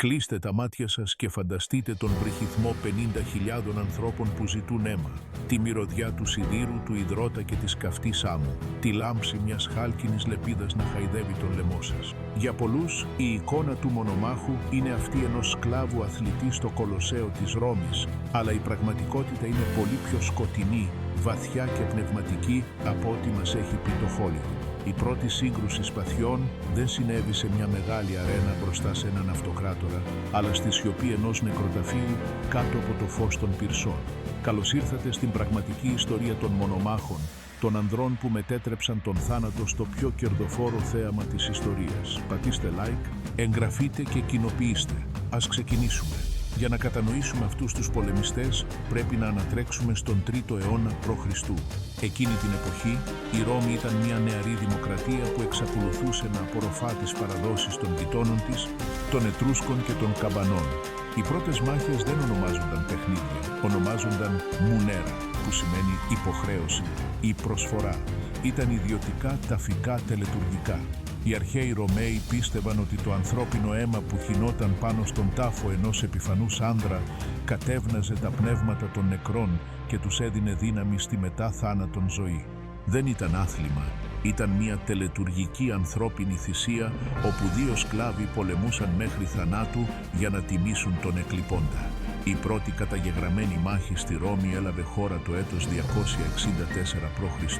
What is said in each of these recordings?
Κλείστε τα μάτια σας και φανταστείτε τον βρυχυθμό 50.000 ανθρώπων που ζητούν αίμα, τη μυρωδιά του σιδήρου, του υδρότα και της καυτής άμμου, τη λάμψη μιας χάλκινης λεπίδας να χαϊδεύει τον λαιμό σας. Για πολλούς, η εικόνα του μονομάχου είναι αυτή ενός σκλάβου αθλητή στο Κολοσσέο της Ρώμης, αλλά η πραγματικότητα είναι πολύ πιο σκοτεινή, βαθιά και πνευματική από ό,τι μας έχει πει το Hollywood. Η πρώτη σύγκρουση σπαθιών δεν συνέβη σε μια μεγάλη αρένα μπροστά σε έναν αυτοκράτορα, αλλά στη σιωπή ενός νεκροταφείου κάτω από το φως των πυρσών. Καλώς ήρθατε στην πραγματική ιστορία των μονομάχων, των ανδρών που μετέτρεψαν τον θάνατο στο πιο κερδοφόρο θέαμα της ιστορίας. Πατήστε like, εγγραφείτε και κοινοποιήστε. Ας ξεκινήσουμε. Για να κατανοήσουμε αυτούς τους πολεμιστές, πρέπει να ανατρέξουμε στον 3ο αιώνα π.Χ. Εκείνη την εποχή, η Ρώμη ήταν μια νεαρή δημοκρατία που εξακολουθούσε να απορροφά τις παραδόσεις των γειτόνων της, των Ετρούσκων και των Καμπανών. Οι πρώτες μάχες δεν ονομάζονταν παιχνίδια, ονομάζονταν μουνέρα, που σημαίνει υποχρέωση ή προσφορά. Ήταν ιδιωτικά, ταφικά, τελετουργικά. Οι αρχαίοι Ρωμαίοι πίστευαν ότι το ανθρώπινο αίμα που χυνόταν πάνω στον τάφο ενός επιφανούς άνδρα κατέβναζε τα πνεύματα των νεκρών και τους έδινε δύναμη στη μετά θάνατον ζωή. Δεν ήταν άθλημα, ήταν μια τελετουργική ανθρώπινη θυσία όπου δύο σκλάβοι πολεμούσαν μέχρι θανάτου για να τιμήσουν τον εκλειπώντα. Η πρώτη καταγεγραμμένη μάχη στη Ρώμη έλαβε χώρα το έτος 264 π.Χ.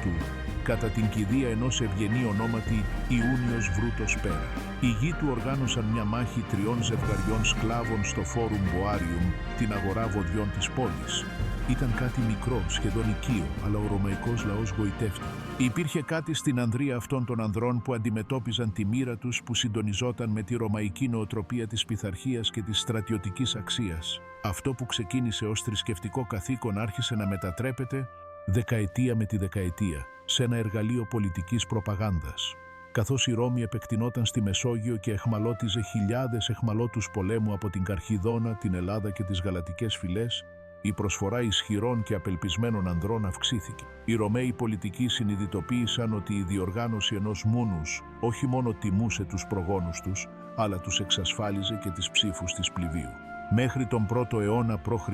κατά την κηδεία ενός ευγενή ονόματι Ιούνιος Βρούτος Πέρα. Οι γη του οργάνωσαν μια μάχη 3 ζευγαριών σκλάβων στο Φόρουμ Μποάριουμ, την αγορά βοδιών της πόλης. Ήταν κάτι μικρό, σχεδόν οικείο, αλλά ο ρωμαϊκός λαός γοητεύτηκε. Υπήρχε κάτι στην ανδρεία αυτών των ανδρών που αντιμετώπιζαν τη μοίρα τους, που συντονιζόταν με τη ρωμαϊκή νοοτροπία της πειθαρχίας και της στρατιωτικής αξίας. Αυτό που ξεκίνησε ως θρησκευτικό καθήκον άρχισε να μετατρέπεται, δεκαετία με τη δεκαετία, σε ένα εργαλείο πολιτικής προπαγάνδας. Καθώς η Ρώμη επεκτηνόταν στη Μεσόγειο και εχμαλώτιζε χιλιάδες εχμαλώτους πολέμου από την Καρχιδόνα, την Ελλάδα και τις Γαλατικές φυλές, η προσφορά ισχυρών και απελπισμένων ανδρών αυξήθηκε. Οι Ρωμαίοι πολιτικοί συνειδητοποίησαν ότι η διοργάνωση ενός μούνους όχι μόνο τιμούσε τους προγόνους τους, αλλά τους εξασφάλιζε και τις ψήφους της πληβείου. Μέχρι τον 1ο αιώνα π.Χ.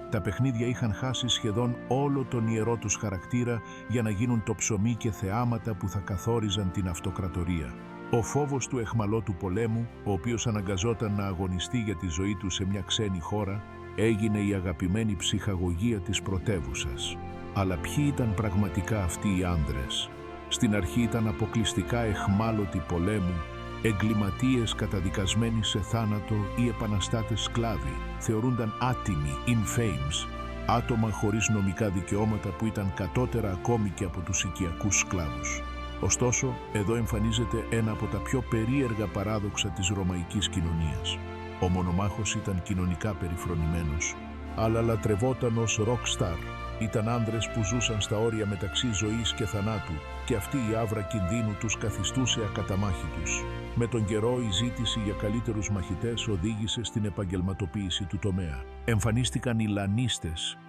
τα παιχνίδια είχαν χάσει σχεδόν όλο τον ιερό τους χαρακτήρα για να γίνουν το ψωμί και θεάματα που θα καθόριζαν την αυτοκρατορία. Ο φόβος του εχμαλώτου πολέμου, ο οποίος αναγκαζόταν να αγωνιστεί για τη ζωή του σε μια ξένη χώρα, έγινε η αγαπημένη ψυχαγωγία της πρωτεύουσας. Αλλά ποιοι ήταν πραγματικά αυτοί οι άνδρες? Στην αρχή ήταν αποκλειστικά εχμάλωτοι πολέμου, εγκληματίες καταδικασμένοι σε θάνατο ή επαναστάτες σκλάβοι. Θεωρούνταν άτιμοι, infames, άτομα χωρίς νομικά δικαιώματα που ήταν κατώτερα ακόμη και από τους οικιακούς σκλάβους. Ωστόσο, εδώ εμφανίζεται ένα από τα πιο περίεργα παράδοξα της ρωμαϊκής κοινωνίας. Ο μονομάχος ήταν κοινωνικά περιφρονημένος, αλλά λατρευόταν ως rock star. Ήταν άνδρες που ζούσαν στα όρια μεταξύ ζωής και θανάτου, και αυτή η άβρα κινδύνου τους καθιστούσε ακαταμάχητους. Με τον καιρό, η ζήτηση για καλύτερους μαχητές οδήγησε στην επαγγελματοποίηση του τομέα. Εμφανίστηκαν οι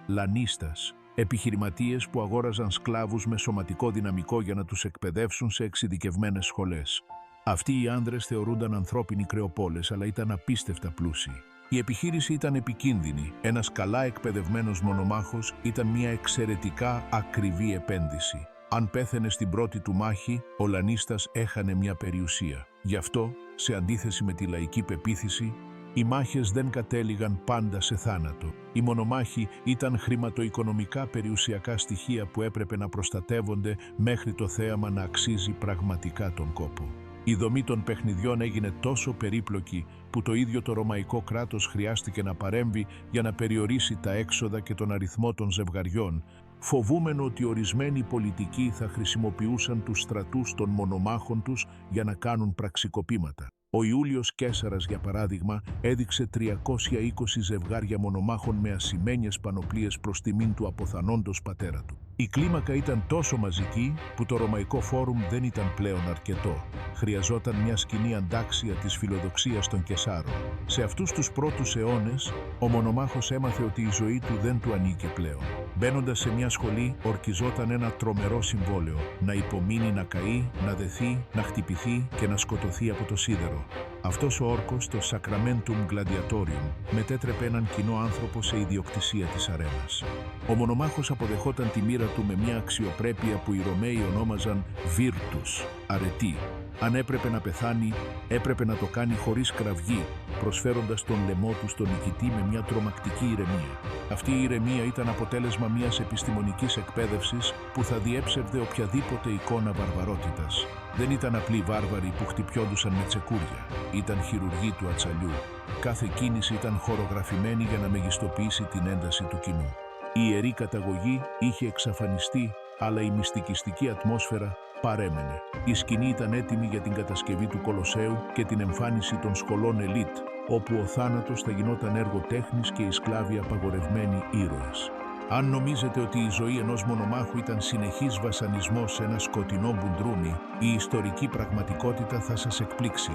λανίστας, επιχειρηματίες που αγόραζαν σκλάβους με σωματικό δυναμικό για να τους εκπαιδεύσουν σε εξειδικευμένες σχολές. Αυτοί οι άνδρες θεωρούνταν ανθρώπινοι κρεοπόλες, αλλά ήταν απίστευτα πλούσιοι. Η επιχείρηση ήταν επικίνδυνη. Ένας καλά εκπαιδευμένος μονομάχος ήταν μια εξαιρετικά ακριβή επένδυση. Αν πέθαινε στην πρώτη του μάχη, ο λανίστας έχανε μια περιουσία. Γι' αυτό, σε αντίθεση με τη λαϊκή πεποίθηση, οι μάχες δεν κατέληγαν πάντα σε θάνατο. Οι μονομάχοι ήταν χρηματοοικονομικά περιουσιακά στοιχεία που έπρεπε να προστατεύονται μέχρι το θέαμα να αξίζει πραγματικά τον κόπο. Η δομή των παιχνιδιών έγινε τόσο περίπλοκη που το ίδιο το ρωμαϊκό κράτος χρειάστηκε να παρέμβει για να περιορίσει τα έξοδα και τον αριθμό των ζευγαριών, φοβούμενο ότι ορισμένοι πολιτικοί θα χρησιμοποιούσαν τους στρατούς των μονομάχων τους για να κάνουν πραξικοπήματα. Ο Ιούλιος Καίσαρας, για παράδειγμα, έδειξε 320 ζευγάρια μονομάχων με ασημένιες πανοπλίες προς τιμήν του αποθανόντος πατέρα του. Η κλίμακα ήταν τόσο μαζική που το Ρωμαϊκό Φόρουμ δεν ήταν πλέον αρκετό. Χρειαζόταν μια σκηνή αντάξια της φιλοδοξίας των Κεσάρων. Σε αυτούς τους πρώτους αιώνες, ο μονομάχος έμαθε ότι η ζωή του δεν του ανήκε πλέον. Μπαίνοντας σε μια σχολή, ορκιζόταν ένα τρομερό συμβόλαιο: να υπομείνει να καεί, να δεθεί, να χτυπηθεί και να σκοτωθεί από το σίδερο. Αυτός ο όρκος, το Sacramentum Gladiatorium, μετέτρεπε έναν κοινό άνθρωπο σε ιδιοκτησία της αρένας. Ο μονομάχος αποδεχόταν τη μοίρα του με μια αξιοπρέπεια που οι Ρωμαίοι ονόμαζαν virtus, αρετή. Αν έπρεπε να πεθάνει, έπρεπε να το κάνει χωρίς κραυγή, προσφέροντας τον λαιμό του στον νικητή με μια τρομακτική ηρεμία. Αυτή η ηρεμία ήταν αποτέλεσμα μιας επιστημονικής εκπαίδευσης που θα διέψευδε οποιαδήποτε εικόνα βαρβαρότητας. Δεν ήταν απλοί βάρβαροι που χτυπιόντουσαν με τσεκούρια. Ήταν χειρουργοί του ατσαλιού. Κάθε κίνηση ήταν χορογραφημένη για να μεγιστοποιήσει την ένταση του κοινού. Η ιερή καταγωγή είχε εξαφανιστεί, αλλά η μυστικιστική ατμόσφαιρα παρέμενε. Η σκηνή ήταν έτοιμη για την κατασκευή του Κολοσσέου και την εμφάνιση των σχολών ελίτ, όπου ο θάνατος θα γινόταν έργο τέχνης και οι σκλάβοι απαγορευμένοι ήρωες. Αν νομίζετε ότι η ζωή ενός μονομάχου ήταν συνεχής βασανισμός σε ένα σκοτεινό μπουντρούμι, η ιστορική πραγματικότητα θα σας εκπλήξει.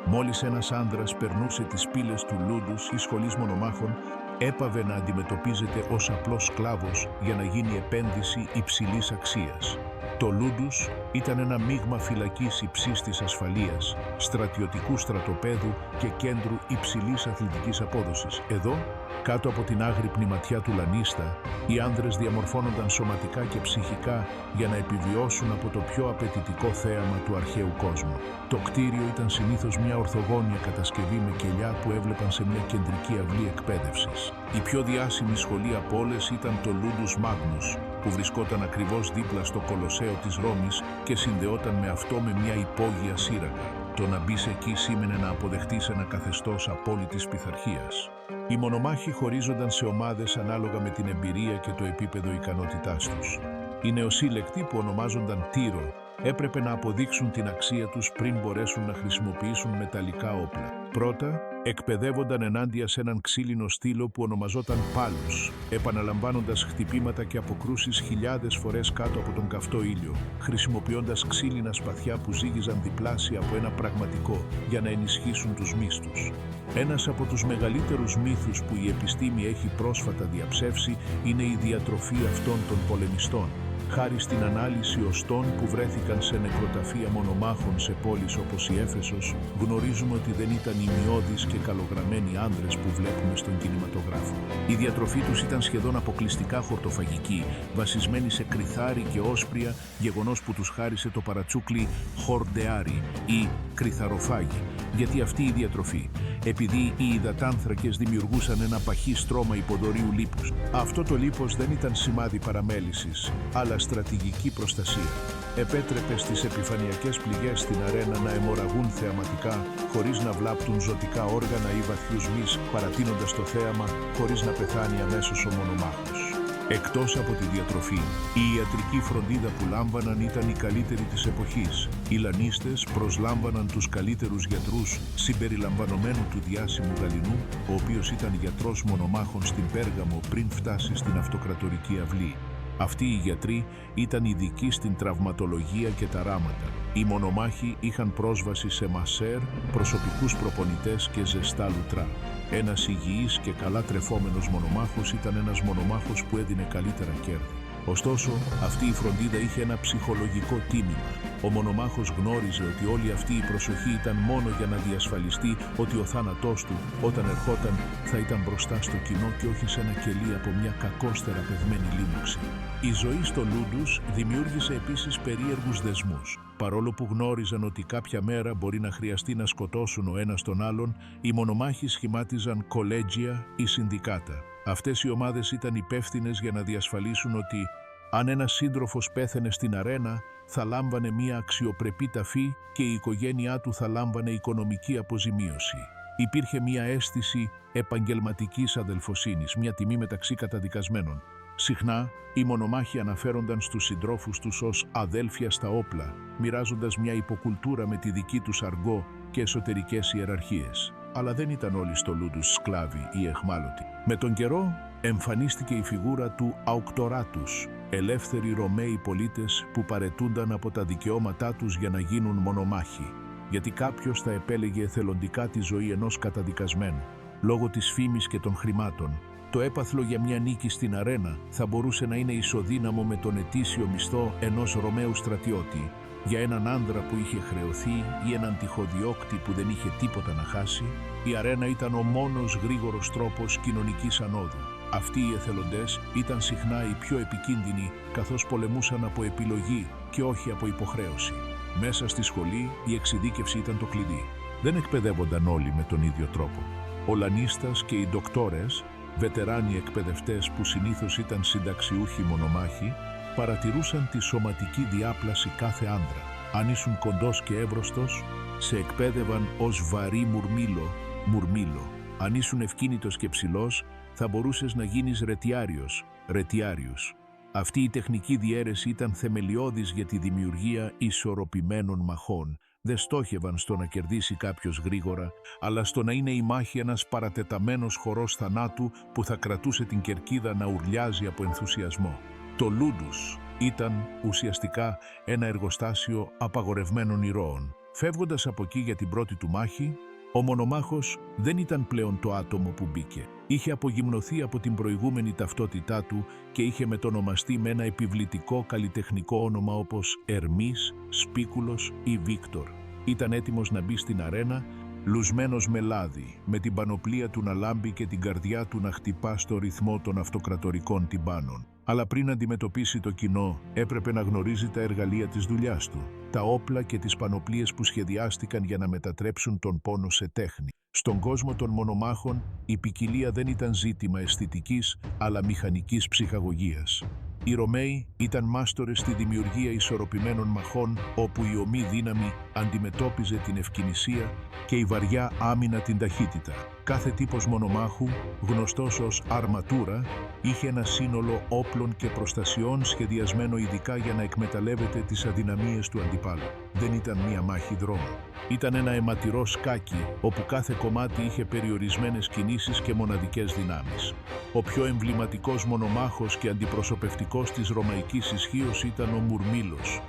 Μόλις ένας άνδρας περνούσε τις πύλες του Λούντους ή σχολής μονομάχων, έπαβε να αντιμετωπίζεται ως απλός σκλάβος για να γίνει επένδυση υψηλής αξίας. Το Λούντους ήταν ένα μείγμα φυλακής υψίστης ασφαλείας, στρατιωτικού στρατοπέδου και κέντρου υψηλής αθλητικής απόδοσης. Εδώ, κάτω από την άγρυπνη ματιά του Λανίστα, οι άνδρες διαμορφώνονταν σωματικά και ψυχικά για να επιβιώσουν από το πιο απαιτητικό θέαμα του αρχαίου κόσμου. Το κτίριο ήταν συνήθως μια ορθογώνια κατασκευή με κελιά που έβλεπαν σε μια κεντρική αυλή εκπαίδευσης. Η πιο διάσημη σχολή από όλες ήταν το Ludus Magnus, που βρισκόταν ακριβώς δίπλα στο Κολοσσέο της Ρώμης και συνδεόταν με αυτό με μια υπόγεια σύραγγα. Το να μπεις εκεί σήμαινε να αποδεχτείς ένα καθεστώς απόλυτης πειθαρχίας. Οι μονομάχοι χωρίζονταν σε ομάδες ανάλογα με την εμπειρία και το επίπεδο ικανότητάς τους. Οι νεοσύλλεκτοι, που ονομάζονταν Τύρο, έπρεπε να αποδείξουν την αξία τους πριν μπορέσουν να χρησιμοποιήσουν μεταλλικά όπλα. Πρώτα, εκπαιδεύονταν ενάντια σε έναν ξύλινο στήλο που ονομαζόταν πάλους, επαναλαμβάνοντας χτυπήματα και αποκρούσεις χιλιάδες φορές κάτω από τον καυτό ήλιο, χρησιμοποιώντας ξύλινα σπαθιά που ζύγιζαν διπλάσια από ένα πραγματικό για να ενισχύσουν τους μύστους. Ένας από τους μεγαλύτερους μύθους που η επιστήμη έχει πρόσφατα διαψεύσει είναι η διατροφή αυτών των πολεμιστών. Χάρη στην ανάλυση οστών που βρέθηκαν σε νεκροταφεία μονομάχων σε πόλεις όπως η Έφεσος, γνωρίζουμε ότι δεν ήταν οι μειώδεις και καλογραμμένοι άνδρες που βλέπουμε στον κινηματογράφο. Η διατροφή τους ήταν σχεδόν αποκλειστικά χορτοφαγική, βασισμένη σε κριθάρι και όσπρια, γεγονός που τους χάρισε το παρατσούκλι χορντεάρι ή κριθαροφάγι. Γιατί αυτή η διατροφή? Επειδή οι υδατάνθρακες δημιουργούσαν ένα παχύ στρώμα υποδωρίου λίπους. Αυτό το λίπος δεν ήταν σημάδι παραμέλησης, αλλά στρατηγική προστασία. Επέτρεπε στις επιφανειακές πληγές στην αρένα να αιμορραγούν θεαματικά, χωρίς να βλάπτουν ζωτικά όργανα ή βαθιούς μυς, παρατείνοντας το θέαμα, χωρίς να πεθάνει αμέσως ο μονομάχος. Εκτός από τη διατροφή, η ιατρική φροντίδα που λάμβαναν ήταν η καλύτερη της εποχής. Οι Λανίστες προσλάμβαναν τους καλύτερους γιατρούς, συμπεριλαμβανομένου του διάσημου Γαλινού, ο οποίος ήταν γιατρός μονομάχων στην Πέργαμο πριν φτάσει στην αυτοκρατορική αυλή. Αυτοί οι γιατροί ήταν ειδικοί στην τραυματολογία και τα ράματα. Οι μονομάχοι είχαν πρόσβαση σε μασέρ, προσωπικούς προπονητές και ζεστά λουτρά. Ένας υγιής και καλά τρεφόμενος μονομάχος ήταν ένας μονομάχος που έδινε καλύτερα κέρδη. Ωστόσο, αυτή η φροντίδα είχε ένα ψυχολογικό τίμημα. Ο μονομάχος γνώριζε ότι όλη αυτή η προσοχή ήταν μόνο για να διασφαλιστεί ότι ο θάνατός του, όταν ερχόταν, θα ήταν μπροστά στο κοινό και όχι σε ένα κελί από μια κακώς θεραπευμένη λίμωξη. Η ζωή στο Λούντους δημιούργησε επίσης περίεργους δεσμούς. Παρόλο που γνώριζαν ότι κάποια μέρα μπορεί να χρειαστεί να σκοτώσουν ο ένας τον άλλον, οι μονομάχοι σχημάτιζαν κολέγια ή συνδικάτα. Αυτές οι ομάδες ήταν υπεύθυνες για να διασφαλίσουν ότι αν ένας σύντροφος πέθαινε στην αρένα, θα λάμβανε μια αξιοπρεπή ταφή και η οικογένειά του θα λάμβανε οικονομική αποζημίωση. Υπήρχε μια αίσθηση επαγγελματικής αδελφοσύνης, μια τιμή μεταξύ καταδικασμένων. Συχνά, οι μονομάχοι αναφέρονταν στους συντρόφους τους ως αδέλφια στα όπλα, μοιράζοντας μια υποκουλτούρα με τη δική τους αργό και εσωτερικές ιεραρχίες. Αλλά δεν ήταν όλοι στο Λούντους σκλάβοι ή εχμάλωτοι. Με τον καιρό, Εμφανίστηκε η φιγούρα του Αουκτοράτους, ελεύθεροι Ρωμαίοι πολίτες που παρετούνταν από τα δικαιώματά τους για να γίνουν μονομάχοι, γιατί κάποιος θα επέλεγε εθελοντικά τη ζωή ενός καταδικασμένου, λόγω της φήμης και των χρημάτων. Το έπαθλο για μια νίκη στην αρένα θα μπορούσε να είναι ισοδύναμο με τον ετήσιο μισθό ενός Ρωμαίου στρατιώτη. Για έναν άνδρα που είχε χρεωθεί ή έναν τυχοδιώκτη που δεν είχε τίποτα να χάσει, η αρένα ήταν ο μόνος γρήγορος τρόπος κοινωνικής ανόδου. Αυτοί οι εθελοντές ήταν συχνά οι πιο επικίνδυνοι, καθώς πολεμούσαν από επιλογή και όχι από υποχρέωση. Μέσα στη σχολή η εξειδίκευση ήταν το κλειδί. Δεν εκπαιδεύονταν όλοι με τον ίδιο τρόπο. Ο λανίστας και οι ντοκτόρες, βετεράνοι εκπαιδευτές που συνήθως ήταν συνταξιούχοι μονομάχοι, παρατηρούσαν τη σωματική διάπλαση κάθε άνδρα. Αν ήσουν κοντός και εύρωστος, σε εκπαίδευαν ως βαρύ μουρμήλο. Αν ήσουν ευκίνητος και ψηλός, θα μπορούσες να γίνεις ρετιάριος. Αυτή η τεχνική διαίρεση ήταν θεμελιώδης για τη δημιουργία ισορροπημένων μαχών. Δεν στόχευαν στο να κερδίσει κάποιος γρήγορα, αλλά στο να είναι η μάχη ένας παρατεταμένος χορός θανάτου που θα κρατούσε την κερκίδα να ουρλιάζει από ενθουσιασμό. Το Λούντους ήταν ουσιαστικά ένα εργοστάσιο απαγορευμένων ηρώων. Φεύγοντας από εκεί για την πρώτη του μάχη, ο μονομάχος δεν ήταν πλέον το άτομο που μπήκε. Είχε απογυμνωθεί από την προηγούμενη ταυτότητά του και είχε μετονομαστεί με ένα επιβλητικό καλλιτεχνικό όνομα όπως Ερμής, Σπίκουλος ή Βίκτορ. Ήταν έτοιμος να μπει στην αρένα, λουσμένος με λάδι, με την πανοπλία του να λάμπει και την καρδιά του να χτυπά στο ρυθμό των αυτοκρατορικών τυμπάνων. Αλλά πριν αντιμετωπίσει το κοινό, έπρεπε να γνωρίζει τα εργαλεία της δουλειάς του, τα όπλα και τις πανοπλίες που σχεδιάστηκαν για να μετατρέψουν τον πόνο σε τέχνη. Στον κόσμο των μονομάχων, η ποικιλία δεν ήταν ζήτημα αισθητικής, αλλά μηχανικής ψυχαγωγίας. Οι Ρωμαίοι ήταν μάστορες στη δημιουργία ισορροπημένων μαχών, όπου η ομή δύναμη αντιμετώπιζε την ευκινησία και η βαριά άμυνα την ταχύτητα. Κάθε τύπος μονομάχου, γνωστός ως αρματούρα, είχε ένα σύνολο όπλων και προστασιών σχεδιασμένο ειδικά για να εκμεταλλεύεται τις αδυναμίες του αντιπάλου. Δεν ήταν μία μάχη δρόμου. Ήταν ένα αιματηρό σκάκι, όπου κάθε κομμάτι είχε περιορισμένες κινήσεις και μοναδικές δυνάμεις. Ο πιο εμβληματικός μονομάχος και αντιπροσωπευτικός της ρωμαϊκής ισχύως ήταν ο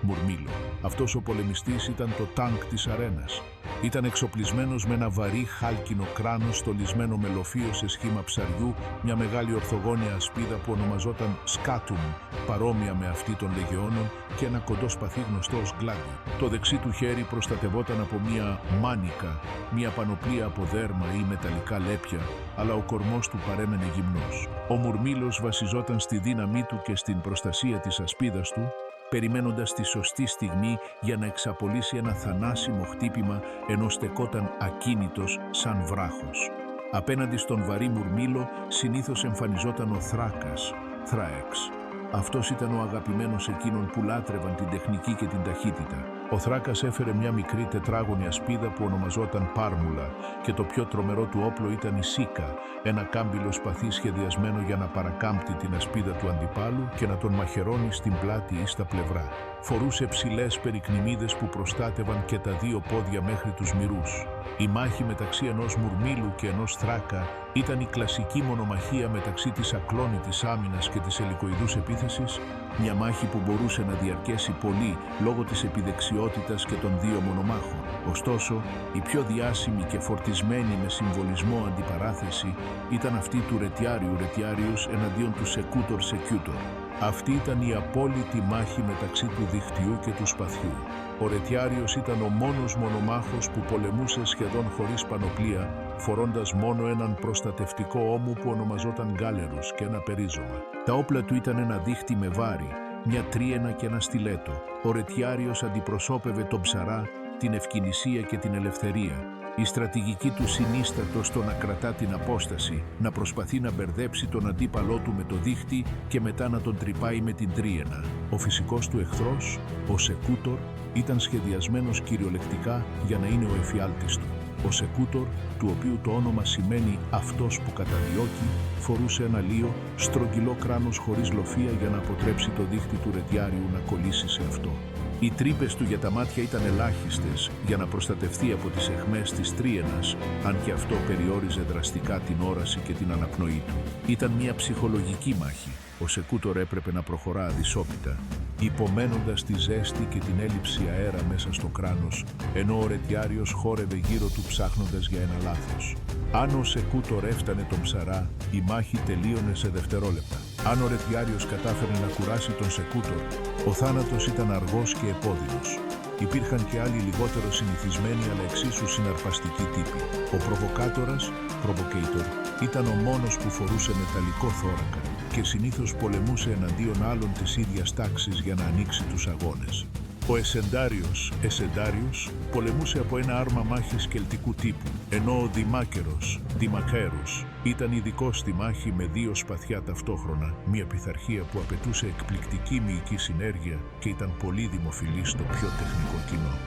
Μουρμήλο. Αυτός ο πολεμιστής ήταν το τάγκ της αρένας. Ήταν εξοπλισμένος με ένα βαρύ χάλκινο κράνος στολισμένο με λοφείο σε σχήμα ψαριού, μια μεγάλη ορθογώνια ασπίδα που ονομαζόταν σκάτουμ, παρόμοια με αυτή των λεγεώνων, και ένα κοντό σπαθί γνωστό ως γκλάντι. Το δεξί του χέρι προστατευόταν από μια μάνικα, μια πανοπλία από δέρμα ή μεταλλικά λέπια, αλλά ο κορμός του παρέμενε γυμνός. Ο Μουρμήλος βασιζόταν στη δύναμή του και στην προστασία της ασπίδας του, περιμένοντας τη σωστή στιγμή για να εξαπολύσει ένα θανάσιμο χτύπημα, ενώ στεκόταν ακίνητος σαν βράχος. Απέναντι στον βαρύ Μουρμήλο συνήθως εμφανιζόταν ο Θράεξ. Αυτός ήταν ο αγαπημένος εκείνων που λάτρευαν την τεχνική και την ταχύτητα. Ο Θράκας έφερε μια μικρή τετράγωνη ασπίδα που ονομαζόταν Πάρμουλα και το πιο τρομερό του όπλο ήταν η Σίκα, ένα κάμπυλο σπαθί σχεδιασμένο για να παρακάμπτει την ασπίδα του αντιπάλου και να τον μαχαιρώνει στην πλάτη ή στα πλευρά. Φορούσε ψηλές περικνημίδες που προστάτευαν και τα δύο πόδια μέχρι τους μυρούς. Η μάχη μεταξύ ενός Μουρμήλου και ενός Θράκα ήταν η κλασική μονομαχία μεταξύ της ακλόνητης άμυνας και της ελικοειδούς επίθεσης, μια μάχη που μπορούσε να διαρκέσει πολύ λόγω της επιδεξιότητας και των δύο μονομάχων. Ωστόσο, η πιο διάσημη και φορτισμένη με συμβολισμό αντιπαράθεση ήταν αυτή του Ρετιάριους εναντίον του Σεκούτορ. Αυτή ήταν η απόλυτη μάχη μεταξύ του διχτυού και του σπαθιού. Ο Ρετιάριος ήταν ο μόνος μονομάχος που πολεμούσε σχεδόν χωρίς πανοπλία, φορώντας μόνο έναν προστατευτικό ώμο που ονομαζόταν γκάλερους και ένα περίζωμα. Τα όπλα του ήταν ένα δίχτυ με βάρη, μια τρίαινα και ένα στιλέτο. Ο Ρετιάριος αντιπροσώπευε τον ψαρά, την ευκινησία και την ελευθερία. Η στρατηγική του συνίστατο στο να κρατά την απόσταση, να προσπαθεί να μπερδέψει τον αντίπαλό του με το δίχτυ και μετά να τον τρυπάει με την τρίαινα. Ο φυσικός του εχθρός, ο Σεκούτορ, ήταν σχεδιασμένος κυριολεκτικά για να είναι ο εφιάλτης του. Ο Σεκούτορ, του οποίου το όνομα σημαίνει «αυτός που καταδιώκει», φορούσε ένα λίο, στρογγυλό κράνος χωρίς λοφεία για να αποτρέψει το δίχτυ του Ρετιάριου να κολλήσει σε αυτό. Οι τρύπες του για τα μάτια ήταν ελάχιστες για να προστατευτεί από τις αιχμές της Τρίαινας, αν και αυτό περιόριζε δραστικά την όραση και την αναπνοή του. Ήταν μια ψυχολογική μάχη. Ο Σεκούτορ έπρεπε να προχωρά αδυσόπιτα, υπομένοντας τη ζέστη και την έλλειψη αέρα μέσα στο κράνος, ενώ ο Ρετιάριος χόρευε γύρω του ψάχνοντας για ένα λάθος. Αν ο Σεκούτορ έφτανε τον ψαρά, η μάχη τελείωνε σε δευτερόλεπτα. Αν ο Ρετιάριος κατάφερε να κουράσει τον Σεκούτορ, ο θάνατος ήταν αργός και επώδυνος. Υπήρχαν και άλλοι λιγότερο συνηθισμένοι αλλά εξίσου συναρπαστικοί τύποι. Ο προβοκάτορας, Provocator, ήταν ο μόνος που φορούσε μεταλλικό θώρακα και συνήθως πολεμούσε εναντίον άλλων της ίδιας τάξης για να ανοίξει τους αγώνες. Ο Εσεντάριος, πολεμούσε από ένα άρμα μάχης κελτικού τύπου, ενώ ο Δημακέρος, ήταν ειδικός στη μάχη με δύο σπαθιά ταυτόχρονα, μια πειθαρχία που απαιτούσε εκπληκτική μυϊκή συνέργεια και ήταν πολύ δημοφιλή στο πιο τεχνικό κοινό.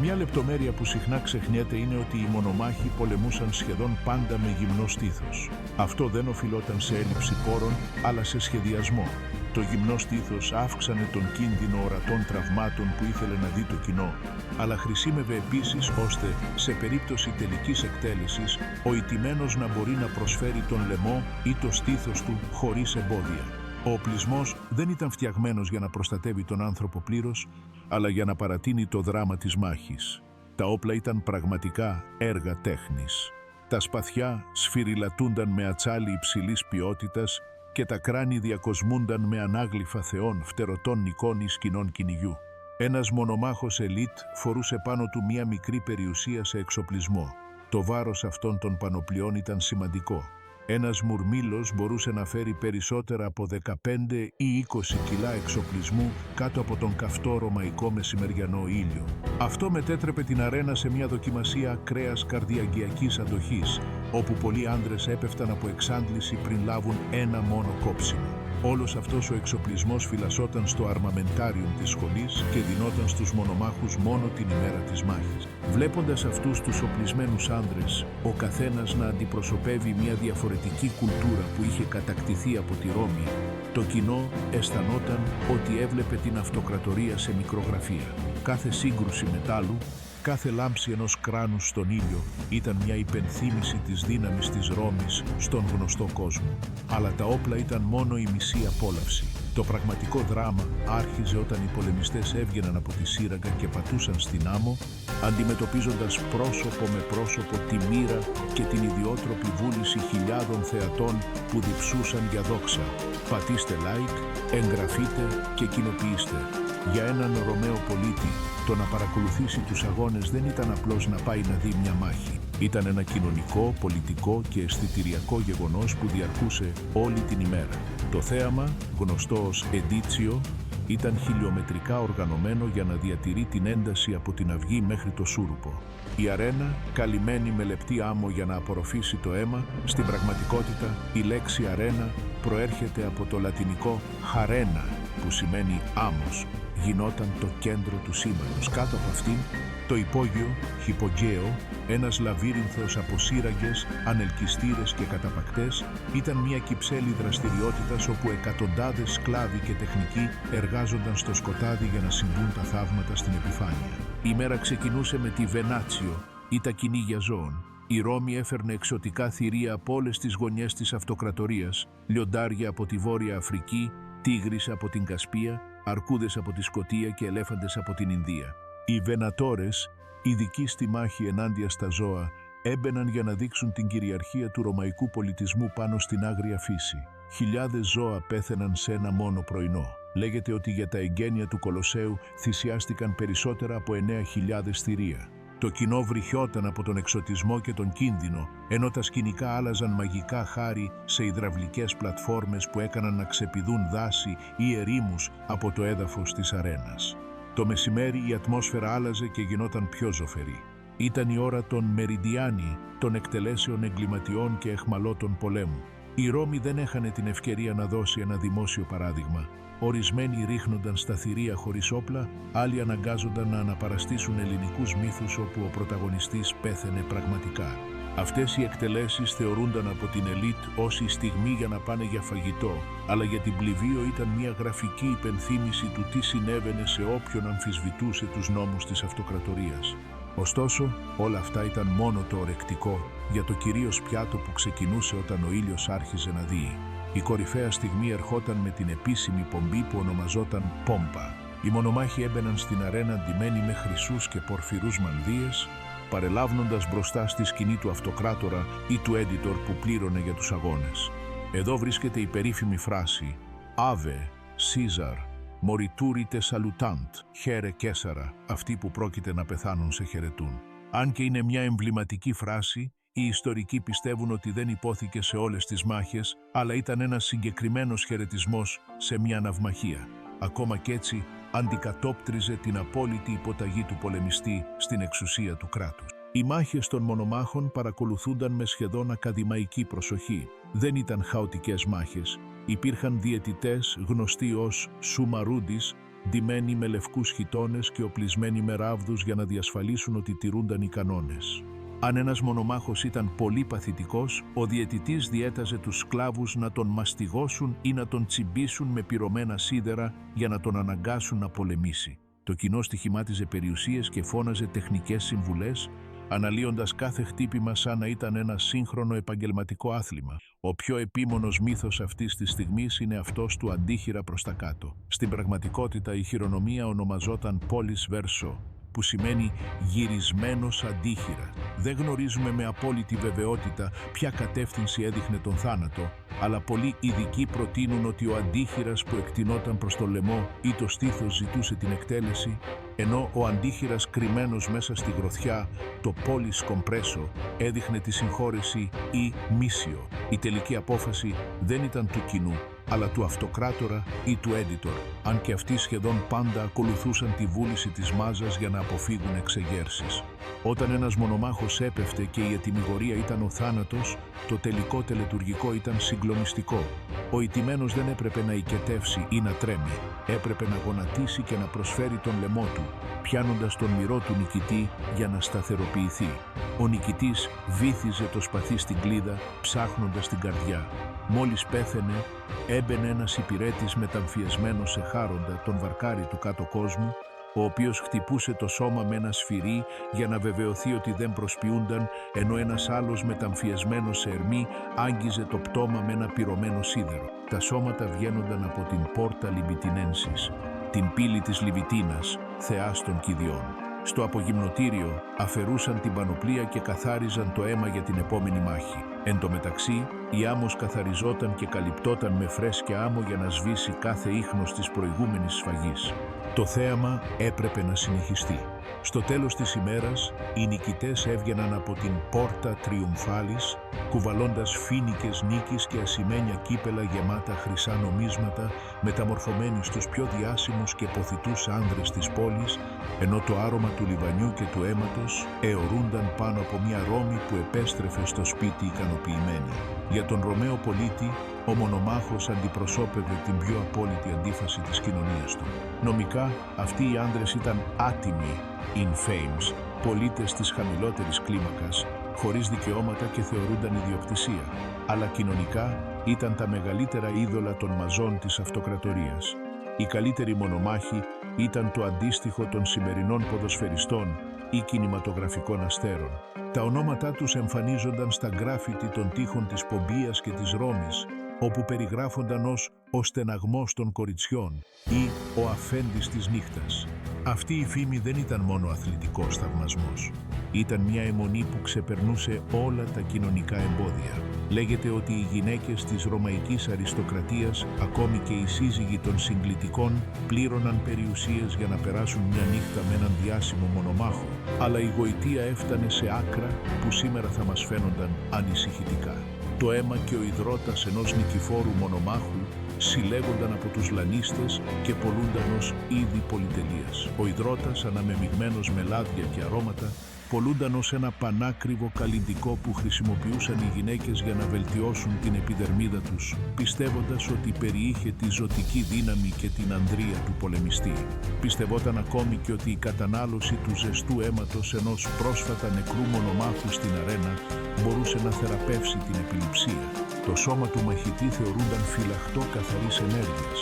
Μια λεπτομέρεια που συχνά ξεχνιέται είναι ότι οι μονομάχοι πολεμούσαν σχεδόν πάντα με γυμνό στήθος. Αυτό δεν οφειλόταν σε έλλειψη πόρων, αλλά σε σχεδιασμό. Το γυμνό στήθος αύξανε τον κίνδυνο ορατών τραυμάτων που ήθελε να δει το κοινό, αλλά χρησιμεύε επίσης ώστε, σε περίπτωση τελικής εκτέλεσης, ο ηττημένος να μπορεί να προσφέρει τον λαιμό ή το στήθος του χωρίς εμπόδια. Ο οπλισμός δεν ήταν φτιαγμένος για να προστατεύει τον άνθρωπο πλήρως, αλλά για να παρατείνει το δράμα της μάχης. Τα όπλα ήταν πραγματικά έργα τέχνης. Τα σπαθιά σφυριλατούνταν με ατσάλι υψηλής ποιότητας και τα κράνη διακοσμούνταν με ανάγλυφα θεών, φτερωτών νικών ή σκηνών κυνηγιού. Ένας μονομάχος ελίτ φορούσε πάνω του μία μικρή περιουσία σε εξοπλισμό. Το βάρος αυτών των πανοπλιών ήταν σημαντικό. Ένας μουρμήλος μπορούσε να φέρει περισσότερα από 15 ή 20 κιλά εξοπλισμού κάτω από τον καυτό ρωμαϊκό μεσημεριανό ήλιο. Αυτό μετέτρεπε την αρένα σε μια δοκιμασία ακραίας καρδιαγγειακής αντοχής, όπου πολλοί άνδρες έπεφταν από εξάντληση πριν λάβουν ένα μόνο κόψιμο. Όλος αυτός ο εξοπλισμός φυλασσόταν στο αρμαμεντάριουμ της σχολής και δινόταν στους μονομάχους μόνο την ημέρα της μάχης. Βλέποντας αυτούς τους οπλισμένους άνδρες, ο καθένας να αντιπροσωπεύει μια διαφορετική κουλτούρα που είχε κατακτηθεί από τη Ρώμη, το κοινό αισθανόταν ότι έβλεπε την αυτοκρατορία σε μικρογραφία. Κάθε σύγκρουση μετάλλου, κάθε λάμψη ενός κράνους στον ήλιο ήταν μια υπενθύμηση της δύναμης της Ρώμης στον γνωστό κόσμο. Αλλά τα όπλα ήταν μόνο η μισή απόλαυση. Το πραγματικό δράμα άρχιζε όταν οι πολεμιστές έβγαιναν από τη σύραγγα και πατούσαν στην άμμο, αντιμετωπίζοντας πρόσωπο με πρόσωπο τη μοίρα και την ιδιότροπη βούληση χιλιάδων θεατών που διψούσαν για δόξα. Πατήστε like, εγγραφείτε και κοινοποιήστε. Για έναν Ρωμαίο πολίτη, το να παρακολουθήσει τους αγώνες δεν ήταν απλώς να πάει να δει μια μάχη. Ήταν ένα κοινωνικό, πολιτικό και αισθητηριακό γεγονός που διαρκούσε όλη την ημέρα. Το θέαμα, γνωστό ως εντίτσιο, ήταν χιλιομετρικά οργανωμένο για να διατηρεί την ένταση από την αυγή μέχρι το σούρουπο. Η αρένα, καλυμμένη με λεπτή άμμο για να απορροφήσει το αίμα, στην πραγματικότητα η λέξη αρένα προέρχεται από το λατινικό χαρένα, που σημαίνει άμμος. Γινόταν το κέντρο του σήματος. Κάτω από αυτήν, το υπόγειο, Hypogeo, ένας λαβύρινθος από σύραγγες, ανελκυστήρες και καταπακτές, ήταν μια κυψέλη δραστηριότητας όπου εκατοντάδες σκλάβοι και τεχνικοί εργάζονταν στο σκοτάδι για να συμβούν τα θαύματα στην επιφάνεια. Η μέρα ξεκινούσε με τη Βενάτσιο ή τα κυνήγια ζώων. Η Ρώμη έφερνε εξωτικά θηρία από όλες τις γωνιές της αυτοκρατορίας, λιοντάρια από τη Βόρεια Αφρική, τίγρης από την Κασπία, αρκούδες από τη Σκωτία και ελέφαντες από την Ινδία. Οι Βενατόρες, ειδικοί στη μάχη ενάντια στα ζώα, έμπαιναν για να δείξουν την κυριαρχία του ρωμαϊκού πολιτισμού πάνω στην άγρια φύση. Χιλιάδες ζώα πέθαιναν σε ένα μόνο πρωινό. Λέγεται ότι για τα εγγένεια του Κολοσσέου θυσιάστηκαν περισσότερα από 9.000 θηρία. Το κοινό βρυχιόταν από τον εξωτισμό και τον κίνδυνο, ενώ τα σκηνικά άλλαζαν μαγικά χάρη σε υδραυλικές πλατφόρμες που έκαναν να ξεπηδούν δάση ή ερήμους από το έδαφος της αρένας. Το μεσημέρι η ατμόσφαιρα άλλαζε και γινόταν πιο ζωφερή. Ήταν η ώρα των μεριντιάνι, των εκτελέσεων εγκληματιών και εχμαλώτων πολέμου. Οι Ρώμοι δεν έχανε την ευκαιρία να δώσει ένα δημόσιο παράδειγμα. Ορισμένοι ρίχνονταν στα θηρία χωρίς όπλα, άλλοι αναγκάζονταν να αναπαραστήσουν ελληνικούς μύθους όπου ο πρωταγωνιστής πέθαινε πραγματικά. Αυτές οι εκτελέσεις θεωρούνταν από την ελίτ ως η στιγμή για να πάνε για φαγητό, αλλά για την πληβείο ήταν μια γραφική υπενθύμηση του τι συνέβαινε σε όποιον αμφισβητούσε τους νόμους της αυτοκρατορίας. Ωστόσο, όλα αυτά ήταν μόνο το ορεκτικό για το κυρίως πιάτο που ξεκινούσε όταν ο ήλιος άρχιζε να δύει. Η κορυφαία στιγμή ερχόταν με την επίσημη πομπή που ονομαζόταν πόμπα. Οι μονομάχοι έμπαιναν στην αρένα ντυμένοι με χρυσούς και πορφυρούς μανδύες, παρελάβνοντας μπροστά στη σκηνή του αυτοκράτορα ή του έντιτορ που πλήρωνε για τους αγώνες. Εδώ βρίσκεται η περίφημη φράση «Ave, Caesar, morituri te salutant, χαίρε Καίσαρα», αυτοί που πρόκειται να πεθάνουν σε χαιρετούν. Αν και είναι μια εμβληματική φράση, οι ιστορικοί πιστεύουν ότι δεν υπόθηκε σε όλες τις μάχες, αλλά ήταν ένας συγκεκριμένος χαιρετισμός σε μια ναυμαχία. Ακόμα κι έτσι, αντικατόπτριζε την απόλυτη υποταγή του πολεμιστή στην εξουσία του κράτους. Οι μάχες των μονομάχων παρακολουθούνταν με σχεδόν ακαδημαϊκή προσοχή. Δεν ήταν χαοτικές μάχες. Υπήρχαν διαιτητές γνωστοί ως σουμαρούντις, ντυμένοι με λευκούς χιτώνες και οπλισμένοι με ράβδους για να διασφαλίσουν ότι τηρούνταν οι κανόνες. Αν ένας μονομάχος ήταν πολύ παθητικός, ο διαιτητής διέταζε τους σκλάβους να τον μαστιγώσουν ή να τον τσιμπήσουν με πυρωμένα σίδερα για να τον αναγκάσουν να πολεμήσει. Το κοινό στοιχημάτιζε περιουσίες και φώναζε τεχνικές συμβουλές, αναλύοντας κάθε χτύπημα σαν να ήταν ένα σύγχρονο επαγγελματικό άθλημα. Ο πιο επίμονος μύθος αυτής της στιγμής είναι αυτός του αντίχειρα προς τα κάτω. Στην πραγματικότητα η χειρονομία ονομαζόταν πόλης βέρσο, που σημαίνει γυρισμένος αντίχειρα. Δεν γνωρίζουμε με απόλυτη βεβαιότητα ποια κατεύθυνση έδειχνε τον θάνατο, αλλά πολλοί ειδικοί προτείνουν ότι ο αντίχειρας που εκτινόταν προς το λαιμό ή το στήθος ζητούσε την εκτέλεση, ενώ ο αντίχειρας κρυμμένος μέσα στη γροθιά, το πόλης κομπρέσο, έδειχνε τη συγχώρεση ή μίσιο. Η τελική απόφαση δεν ήταν του κοινού, αλλά του αυτοκράτορα ή του έντιτορ, αν και αυτοί σχεδόν πάντα ακολουθούσαν τη βούληση της μάζας για να αποφύγουν εξεγέρσεις. Όταν ένας μονομάχος έπεφτε και η ετυμηγορία ήταν ο θάνατος, το τελικό τελετουργικό ήταν συγκλονιστικό. Ο ηττημένος δεν έπρεπε να οικετεύσει ή να τρέμει, έπρεπε να γονατίσει και να προσφέρει τον λαιμό του, πιάνοντας τον μυρό του νικητή για να σταθεροποιηθεί. Ο νικητής βύθιζε το σπαθί στην κλίδα, ψάχνοντας την καρδιά. Μόλις πέθαινε, έμπαινε ένας υπηρέτης μεταμφιεσμένος σε χάροντα, τον βαρκάρι του κάτω κόσμου, ο οποίος χτυπούσε το σώμα με ένα σφυρί για να βεβαιωθεί ότι δεν προσποιούνταν, ενώ ένας άλλος μεταμφιεσμένος σε ερμή άγγιζε το πτώμα με ένα πυρωμένο σίδερο. Τα σώματα βγαίνονταν από την πόρτα Λιμπιτινένσης, την πύλη της Λιβιτίνας, θεάς των κηδιών. Στο απογυμνωτήριο αφαιρούσαν την πανοπλία και καθάριζαν το αίμα για την επόμενη μάχη. Εν τω μεταξύ, η άμμος καθαριζόταν και καλυπτόταν με φρέσκια άμμο για να σβήσει κάθε ίχνος της προηγούμενης σφαγής. Το θέαμα έπρεπε να συνεχιστεί. Στο τέλος της ημέρας, οι νικητές έβγαιναν από την πόρτα Τριουμφάλης, κουβαλώντας φοίνικες νίκης και ασημένια κύπελα γεμάτα χρυσά νομίσματα, μεταμορφωμένοι στους πιο διάσημους και ποθητούς άνδρες της πόλης, ενώ το άρωμα του λιβανιού και του αίματος αιωρούνταν πάνω από μια Ρώμη που επέστρεφε στο σπίτι ικανοποιημένη. Για τον Ρωμαίο πολίτη, ο μονομάχος αντιπροσώπευε την πιο απόλυτη αντίφαση της κοινωνίας του. Νομικά, αυτοί οι άνδρες ήταν άτιμοι, infames, πολίτες της χαμηλότερης κλίμακας, χωρίς δικαιώματα και θεωρούνταν ιδιοκτησία, αλλά κοινωνικά ήταν τα μεγαλύτερα είδωλα των μαζών της αυτοκρατορίας. Οι καλύτεροι μονομάχοι ήταν το αντίστοιχο των σημερινών ποδοσφαιριστών ή κινηματογραφικών αστέρων. Τα ονόματά τους εμφανίζονταν στα γκράφιτι των τοίχων της Πομπίας και της Ρώμης, όπου περιγράφονταν ως «ο στεναγμός των κοριτσιών» ή «ο αφέντης της νύχτας». Αυτή η φήμη δεν ήταν μόνο αθλητικός θαυμασμός. Ήταν μια αιμονή που ξεπερνούσε όλα τα κοινωνικά εμπόδια. Λέγεται ότι οι γυναίκες της ρωμαϊκής αριστοκρατίας, ακόμη και οι σύζυγοι των συγκλητικών, πλήρωναν περιουσίες για να περάσουν μια νύχτα με έναν διάσημο μονομάχο. Αλλά η γοητεία έφτανε σε άκρα που σήμερα θα μας φαίνονταν ανησυχητικά. Το αίμα και ο ιδρώτας ενός νικηφόρου μονομάχου συλλέγονταν από τους λανίστες και πολλούνταν ως είδη πολυτελείας. Ο ιδρώτας, αναμεμειγμένος με λάδια και αρώματα, Πολλούνταν ως ένα πανάκριβο καλλυντικό που χρησιμοποιούσαν οι γυναίκες για να βελτιώσουν την επιδερμίδα τους, πιστεύοντας ότι περιείχε τη ζωτική δύναμη και την ανδρεία του πολεμιστή. Πιστευόταν ακόμη και ότι η κατανάλωση του ζεστού αίματος ενός πρόσφατα νεκρού μονομάχου στην αρένα μπορούσε να θεραπεύσει την επιληψία. Το σώμα του μαχητή θεωρούνταν φυλαχτό καθαρής ενέργειας.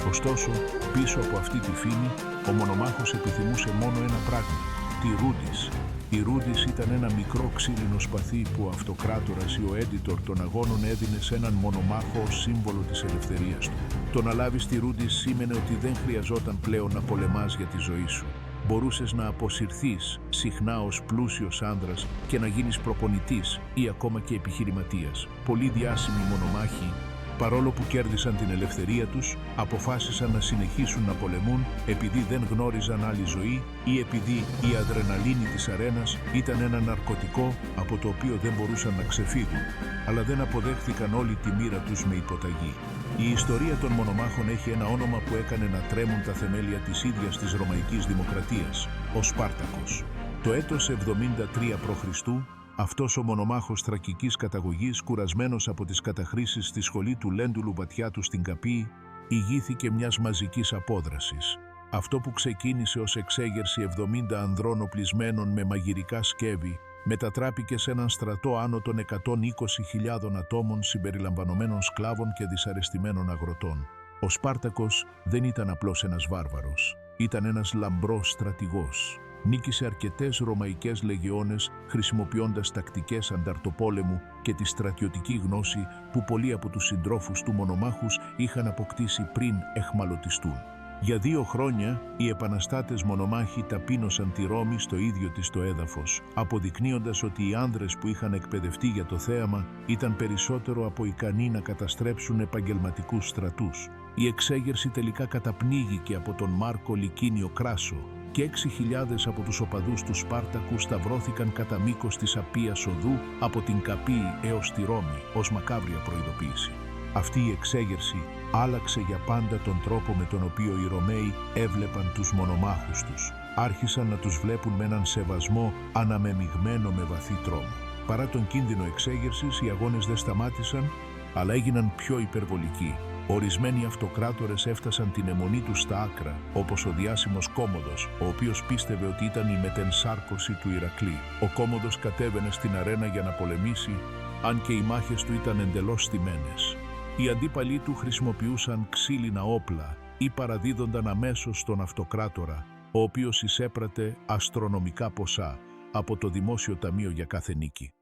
Ωστόσο, πίσω από αυτή τη φήμη, ο μονομάχος επιθυμούσε μόνο ένα πράγμα, τη Ρούντις. Η Ρούντις ήταν ένα μικρό ξύλινο σπαθί που ο αυτοκράτορας ή ο έντιτορ των αγώνων έδινε σε έναν μονομάχο ως σύμβολο της ελευθερίας του. Το να λάβεις τη Ρούντις σήμαινε ότι δεν χρειαζόταν πλέον να πολεμάς για τη ζωή σου. Μπορούσες να αποσυρθείς συχνά ως πλούσιος άνδρας και να γίνεις προπονητής ή ακόμα και επιχειρηματίας. Πολλοί διάσημοι μονομάχοι, παρόλο που κέρδισαν την ελευθερία τους, αποφάσισαν να συνεχίσουν να πολεμούν επειδή δεν γνώριζαν άλλη ζωή ή επειδή η αδρεναλίνη της αρένας ήταν ένα ναρκωτικό από το οποίο δεν μπορούσαν να ξεφύγουν, αλλά δεν αποδέχθηκαν όλη τη μοίρα τους με υποταγή. Η ιστορία των μονομάχων έχει ένα όνομα που έκανε να τρέμουν τα θεμέλια της ίδιας της Ρωμαϊκής Δημοκρατίας, ο Σπάρτακος. Το έτος 73 π.Χ., αυτός ο μονομάχος θρακικής καταγωγής, κουρασμένος από τις καταχρήσεις στη σχολή του Λέντουλου Βατιάτου στην Καπίη, ηγήθηκε μιας μαζικής απόδρασης. Αυτό που ξεκίνησε ως εξέγερση 70 ανδρών οπλισμένων με μαγειρικά σκεύη, μετατράπηκε σε έναν στρατό άνω των 120.000 ατόμων συμπεριλαμβανομένων σκλάβων και δυσαρεστημένων αγροτών. Ο Σπάρτακος δεν ήταν απλώς ένας βάρβαρος, ήταν ένας λαμπρός στρατηγός. Νίκησε αρκετές ρωμαϊκές λεγεώνες χρησιμοποιώντας τακτικές ανταρτοπόλεμου και τη στρατιωτική γνώση που πολλοί από τους συντρόφους του μονομάχους είχαν αποκτήσει πριν εχμαλωτιστούν. Για 2 χρόνια οι επαναστάτες μονομάχοι ταπείνωσαν τη Ρώμη στο ίδιο της το έδαφος, αποδεικνύοντας ότι οι άνδρες που είχαν εκπαιδευτεί για το θέαμα ήταν περισσότερο από ικανοί να καταστρέψουν επαγγελματικούς στρατούς. Η εξέγερση τελικά καταπνίγηκε από τον Μάρκο Λικίνιο Κράσο και 6.000 από τους οπαδούς του Σπάρτακου σταυρώθηκαν κατά μήκος της Απίας Οδού από την Καπίη έως τη Ρώμη ως μακάβρια προειδοποίηση. Αυτή η εξέγερση άλλαξε για πάντα τον τρόπο με τον οποίο οι Ρωμαίοι έβλεπαν τους μονομάχους τους. Άρχισαν να τους βλέπουν με έναν σεβασμό αναμεμειγμένο με βαθύ τρόμο. Παρά τον κίνδυνο εξέγερσης, οι αγώνες δεν σταμάτησαν, αλλά έγιναν πιο υπερβολικοί. Ορισμένοι αυτοκράτορες έφτασαν την αιμονή τους στα άκρα, όπως ο διάσημος Κόμμοδος, ο οποίος πίστευε ότι ήταν η μετενσάρκωση του Ηρακλή. Ο Κόμμοδος κατέβαινε στην αρένα για να πολεμήσει, αν και οι μάχες του ήταν εντελώς στημένες. Οι αντίπαλοι του χρησιμοποιούσαν ξύλινα όπλα ή παραδίδονταν αμέσως στον αυτοκράτορα, ο οποίος εισέπρατε αστρονομικά ποσά από το Δημόσιο Ταμείο για κάθε νίκη.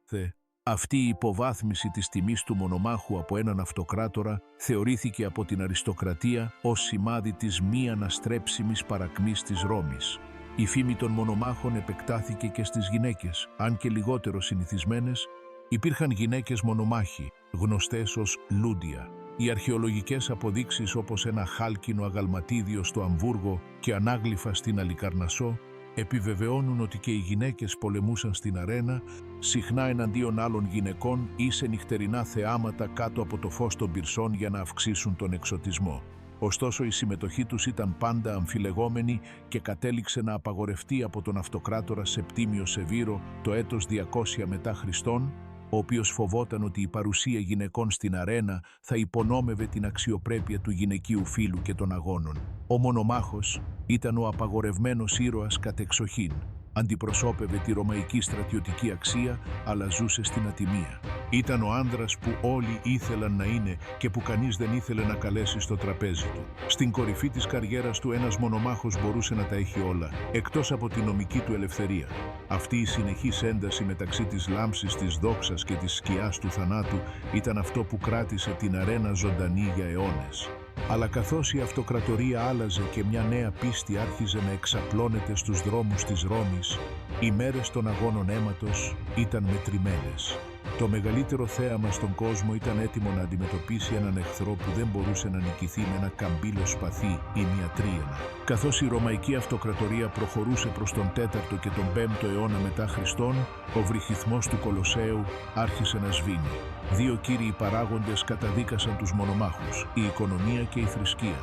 Αυτή η υποβάθμιση της τιμής του μονομάχου από έναν αυτοκράτορα θεωρήθηκε από την αριστοκρατία ως σημάδι της μη αναστρέψιμης παρακμής της Ρώμης. Η φήμη των μονομάχων επεκτάθηκε και στις γυναίκες, αν και λιγότερο συνηθισμένες. Υπήρχαν γυναίκες μονομάχοι, γνωστές ως Λούντια. Οι αρχαιολογικές αποδείξεις όπως ένα χάλκινο αγαλματίδιο στο Αμβούργο και ανάγλυφα στην Αλικαρνασσό επιβεβαιώνουν ότι και οι γυναίκες πολεμούσαν στην αρένα, συχνά εναντίον άλλων γυναικών ή σε νυχτερινά θεάματα κάτω από το φως των πυρσών για να αυξήσουν τον εξωτισμό. Ωστόσο, η συμμετοχή τους ήταν πάντα αμφιλεγόμενη και κατέληξε να απαγορευτεί από τον αυτοκράτορα Σεπτίμιο Σεβίρο το έτος 200 μετά Χριστόν, ο οποίος φοβόταν ότι η παρουσία γυναικών στην αρένα θα υπονόμευε την αξιοπρέπεια του γυναικείου φύλου και των αγώνων. Ο μονομάχος ήταν ο απαγορευμένος ήρωας κατεξοχήν. Αντιπροσώπευε τη ρωμαϊκή στρατιωτική αξία, αλλά ζούσε στην ατιμία. Ήταν ο άνδρας που όλοι ήθελαν να είναι και που κανείς δεν ήθελε να καλέσει στο τραπέζι του. Στην κορυφή της καριέρας του ένας μονομάχος μπορούσε να τα έχει όλα, εκτός από τη νομική του ελευθερία. Αυτή η συνεχής ένταση μεταξύ της λάμψης της δόξας και της σκιάς του θανάτου ήταν αυτό που κράτησε την αρένα ζωντανή για αιώνες. Αλλά καθώς η αυτοκρατορία άλλαζε και μια νέα πίστη άρχιζε να εξαπλώνεται στους δρόμους της Ρώμης, οι μέρες των αγώνων αίματος ήταν μετρημένες. Το μεγαλύτερο θέαμα στον κόσμο ήταν έτοιμο να αντιμετωπίσει έναν εχθρό που δεν μπορούσε να νικηθεί με ένα καμπύλο σπαθί ή μια τρίαινα. Καθώς η Ρωμαϊκή Αυτοκρατορία προχωρούσε προς τον 4ο και τον 5ο αιώνα μετά Χριστόν, ο βρυχυθμός του Κολοσσέου άρχισε να σβήνει. 2 κύριοι παράγοντες καταδίκασαν τους μονομάχους, η οικονομία και η θρησκεία.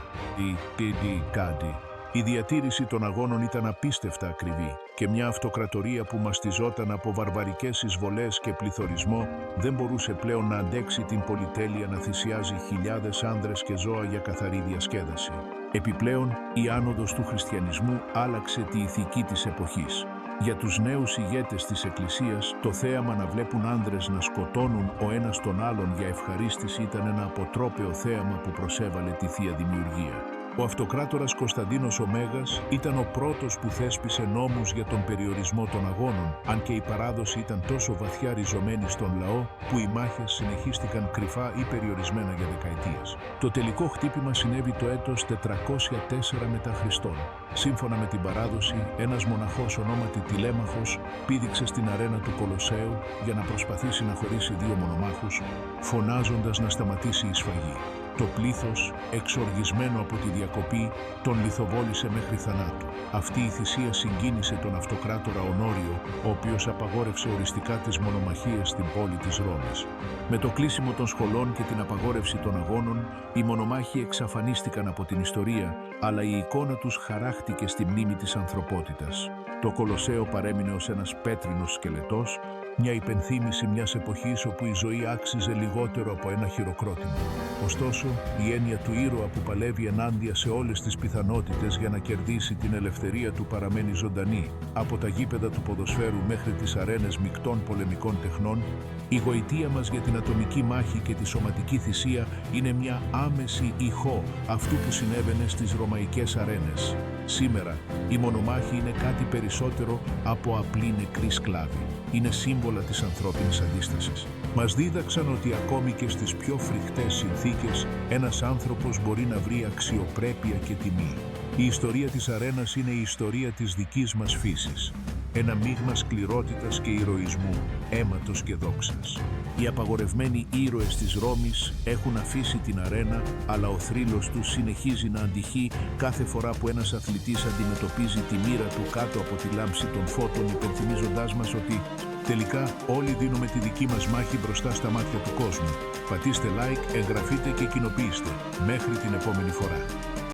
Η διατήρηση των αγώνων ήταν απίστευτα ακριβή. και μια αυτοκρατορία που μαστιζόταν από βαρβαρικές εισβολές και πληθωρισμό δεν μπορούσε πλέον να αντέξει την πολυτέλεια να θυσιάζει χιλιάδες άνδρες και ζώα για καθαρή διασκέδαση. Επιπλέον, η άνοδος του χριστιανισμού άλλαξε τη ηθική της εποχής. Για τους νέους ηγέτες της Εκκλησίας, το θέαμα να βλέπουν άνδρες να σκοτώνουν ο ένας τον άλλον για ευχαρίστηση ήταν ένα αποτρόπαιο θέαμα που προσέβαλε τη Θεία Δημιουργία. Ο αυτοκράτορας Κωνσταντίνος ο Μέγας ήταν ο πρώτος που θέσπισε νόμους για τον περιορισμό των αγώνων, αν και η παράδοση ήταν τόσο βαθιά ριζωμένη στον λαό που οι μάχες συνεχίστηκαν κρυφά ή περιορισμένα για δεκαετίες. Το τελικό χτύπημα συνέβη το έτος 404 μετά Χριστόν. Σύμφωνα με την παράδοση, ένας μοναχός ονόματι Τηλέμαχος πήδηξε στην αρένα του Κολοσσέου για να προσπαθήσει να χωρίσει δύο μονομάχους, φωνάζοντας να σταματήσει η σφαγή. Το πλήθος, εξοργισμένο από τη διακοπή, τον λιθοβόλησε μέχρι θανάτου. Αυτή η θυσία συγκίνησε τον αυτοκράτορα Ονόριο, ο οποίος απαγόρευσε οριστικά τις μονομαχίες στην πόλη της Ρώμης. Με το κλείσιμο των σχολών και την απαγόρευση των αγώνων, οι μονομάχοι εξαφανίστηκαν από την ιστορία, αλλά η εικόνα τους χαράχτηκε στη μνήμη της ανθρωπότητας. Το Κολοσσέο παρέμεινε ως ένας πέτρινος σκελετός, μια υπενθύμηση μιας εποχής όπου η ζωή άξιζε λιγότερο από ένα χειροκρότημα. Ωστόσο, η έννοια του ήρωα που παλεύει ενάντια σε όλες τις πιθανότητες για να κερδίσει την ελευθερία του παραμένει ζωντανή. Από τα γήπεδα του ποδοσφαίρου μέχρι τις αρένες μεικτών πολεμικών τεχνών, η γοητεία μας για την ατομική μάχη και τη σωματική θυσία είναι μια άμεση ηχό αυτού που συνέβαινε στις ρωμαϊκές αρένες. Σήμερα, η μονομάχη είναι κάτι περισσότερο από απλή νεκρή σκλάβη. Είναι σύμβολα της ανθρώπινης αντίστασης. Μας δίδαξαν ότι ακόμη και στις πιο φρικτές συνθήκες, ένας άνθρωπος μπορεί να βρει αξιοπρέπεια και τιμή. Η ιστορία της αρένας είναι η ιστορία της δικής μας φύσης. Ένα μείγμα σκληρότητας και ηρωισμού, αίματος και δόξας. Οι απαγορευμένοι ήρωες της Ρώμης έχουν αφήσει την αρένα, αλλά ο θρύλος τους συνεχίζει να αντυχεί κάθε φορά που ένας αθλητής αντιμετωπίζει τη μοίρα του κάτω από τη λάμψη των φώτων, υπενθυμίζοντάς μας ότι τελικά όλοι δίνουμε τη δική μας μάχη μπροστά στα μάτια του κόσμου. Πατήστε like, εγγραφείτε και κοινοποιήστε. Μέχρι την επόμενη φορά.